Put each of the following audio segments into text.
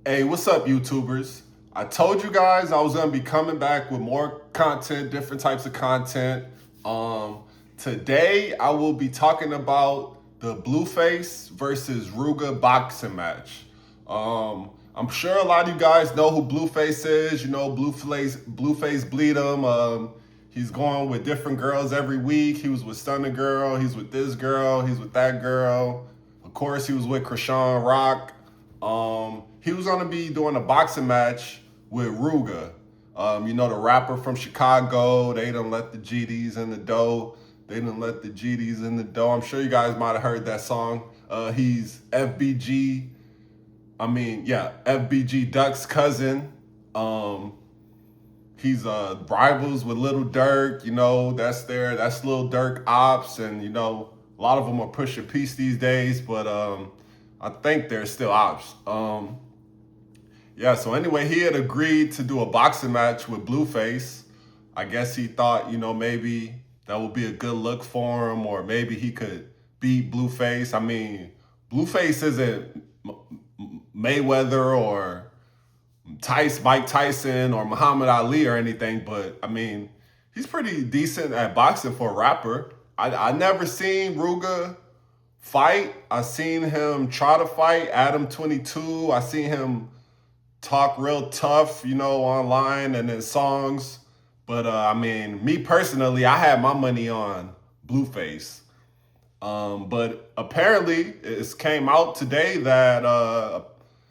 Hey, what's up, YouTubers? I told you guys I was gonna be coming back with more content, different types of content. Um, Today I will be talking about the Blueface versus Rooga boxing match. I'm sure a lot of you guys know who Blueface is. You know, Blueface bleed him. He's going with different girls every week. He was with Stunner Girl. He's with this girl. He's with that girl. Of course, he was with Krishan Rock. He was gonna be doing a boxing match with Rooga. You know, the rapper from Chicago. They done let the GDs in the dough. They done let the GDs in the dough. I'm sure you guys might have heard that song. He's FBG. FBG Duck's cousin. Um, he's rivals with Little Durk. You know, that's Little Durk ops, and you know, a lot of them are pushing peace these days, but I think they're still ops. So anyway, he had agreed to do a boxing match with Blueface. I guess he thought, you know, maybe that would be a good look for him, or maybe he could beat Blueface. I mean, Blueface isn't Mayweather or Mike Tyson or Muhammad Ali or anything, but I mean, he's pretty decent at boxing for a rapper. I never seen Rooga fight. I seen him try to fight Adam 22. I seen him talk real tough, you know, online and in songs. But I mean, me personally, I had my money on Blueface. But apparently, it came out today that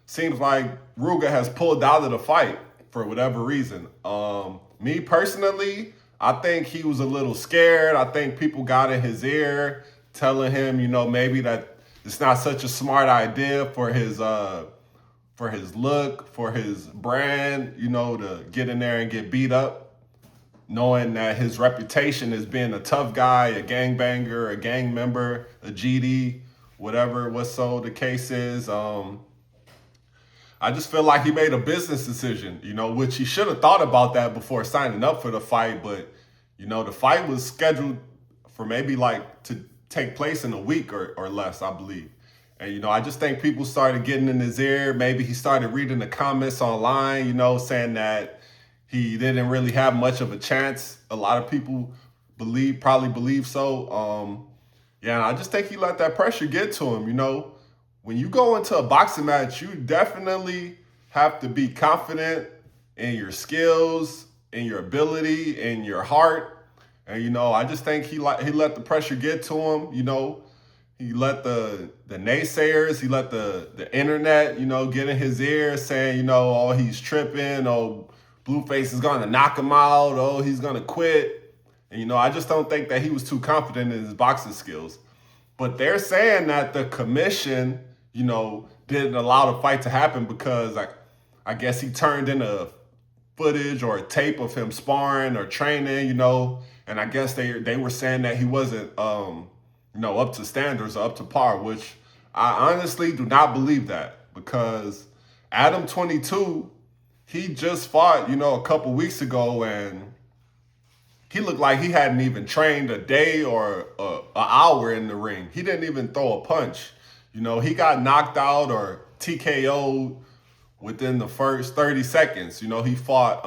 seems like Rooga has pulled out of the fight for whatever reason. Me personally, I think he was a little scared. I think people got in his ear telling him, you know, maybe that it's not such a smart idea for his look, for his brand, you know, to get in there and get beat up, knowing that his reputation as being a tough guy, a gangbanger, a gang member, a GD, whatever what so the case is. I just feel like he made a business decision, you know, which he should have thought about that before signing up for the fight. But, you know, the fight was scheduled for maybe like to take place in a week or less, I believe. And, you know, I just think people started getting in his ear. Maybe he started reading the comments online, you know, saying that he didn't really have much of a chance. A lot of people probably believe so. And I just think he let that pressure get to him, you know. When you go into a boxing match, you definitely have to be confident in your skills, in your ability, in your heart. And, you know, I just think he let the pressure get to him, you know. He let the naysayers, he let the internet, you know, get in his ear saying, you know, oh, he's tripping, oh, Blueface is gonna knock him out, oh, he's gonna quit. And, you know, I just don't think that he was too confident in his boxing skills. But they're saying that the commission, you know, didn't allow the fight to happen because I guess he turned in a footage or a tape of him sparring or training, you know, and I guess they were saying that he wasn't you know, up to standards or up to par, which I honestly do not believe that, because Adam 22, he just fought, you know, a couple weeks ago, and he looked like he hadn't even trained a day or an hour in the ring. He didn't even throw a punch. You know, he got knocked out or TKO'd within the first 30 seconds. You know, he fought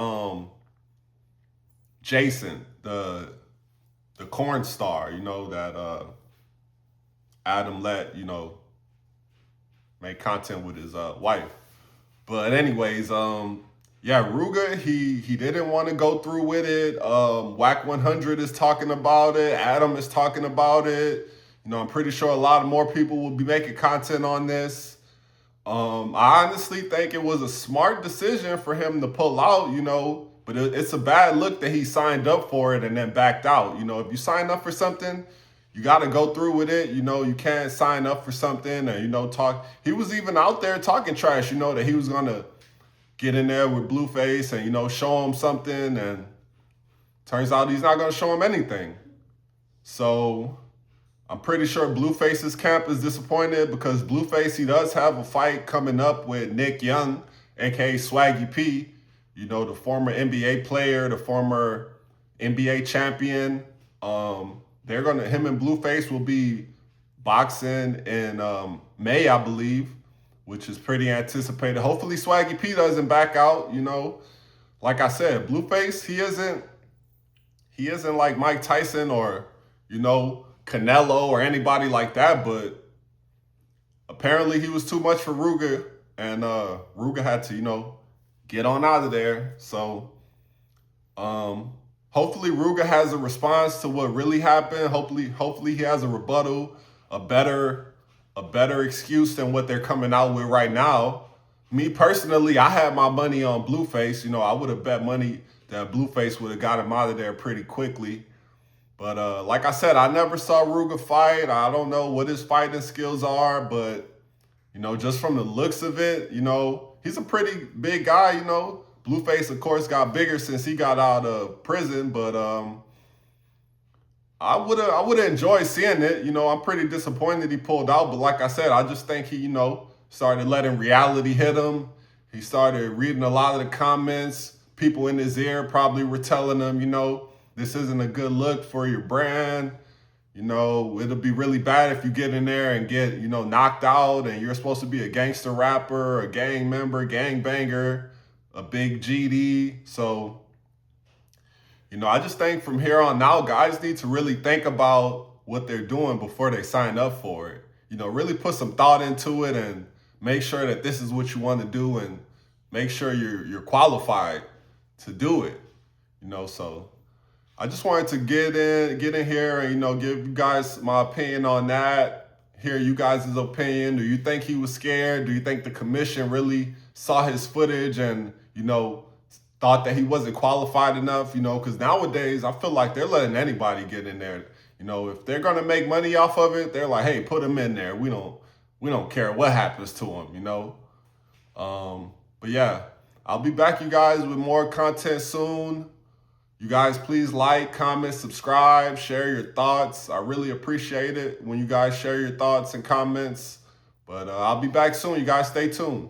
Jason, the corn star, you know, that Adam let, you know, make content with his wife. But anyways, Rooga, he didn't want to go through with it. Whack 100 is talking about it. Adam is talking about it. You know, I'm pretty sure a lot of more people will be making content on this. I honestly think it was a smart decision for him to pull out, you know, but it's a bad look that he signed up for it and then backed out. You know, if you sign up for something, you got to go through with it. You know, you can't sign up for something and, you know, talk. He was even out there talking trash, you know, that he was going to get in there with Blueface and, you know, show him something. And turns out he's not going to show him anything. So I'm pretty sure Blueface's camp is disappointed, because Blueface, he does have a fight coming up with Nick Young, aka Swaggy P, you know, the former NBA player, the former NBA champion. Him and Blueface will be boxing in May, I believe, which is pretty anticipated. Hopefully Swaggy P doesn't back out, you know. Like I said, Blueface, he isn't like Mike Tyson or, you know, Canelo or anybody like that, but apparently he was too much for Rooga, and Rooga had to, you know, get on out of there. So hopefully Rooga has a response to what really happened. Hopefully he has a rebuttal, a better excuse than what they're coming out with right now. Me personally, I had my money on Blueface. You know, I would have bet money that Blueface would have got him out of there pretty quickly. But like I said, I never saw Rooga fight. I don't know what his fighting skills are, but, you know, just from the looks of it, you know, he's a pretty big guy, you know. Blueface, of course, got bigger since he got out of prison, but I would have enjoyed seeing it. You know, I'm pretty disappointed he pulled out, but like I said, I just think he, you know, started letting reality hit him. He started reading a lot of the comments. People in his ear probably were telling him, you know, this isn't a good look for your brand. You know, it'll be really bad if you get in there and get, you know, knocked out, and you're supposed to be a gangster rapper, a gang member, gang banger, a big GD. So, you know, I just think from here on out, guys need to really think about what they're doing before they sign up for it. You know, really put some thought into it and make sure that this is what you want to do, and make sure you're qualified to do it. You know, so I just wanted to get in here and, you know, give you guys my opinion on that. Hear you guys' opinion. Do you think he was scared? Do you think the commission really saw his footage and, you know, thought that he wasn't qualified enough? You know, because nowadays I feel like they're letting anybody get in there. You know, if they're gonna make money off of it, they're like, hey, put him in there. We don't care what happens to him. You know. But yeah, I'll be back, you guys, with more content soon. You guys, please like, comment, subscribe, share your thoughts. I really appreciate it when you guys share your thoughts and comments. But I'll be back soon. You guys stay tuned.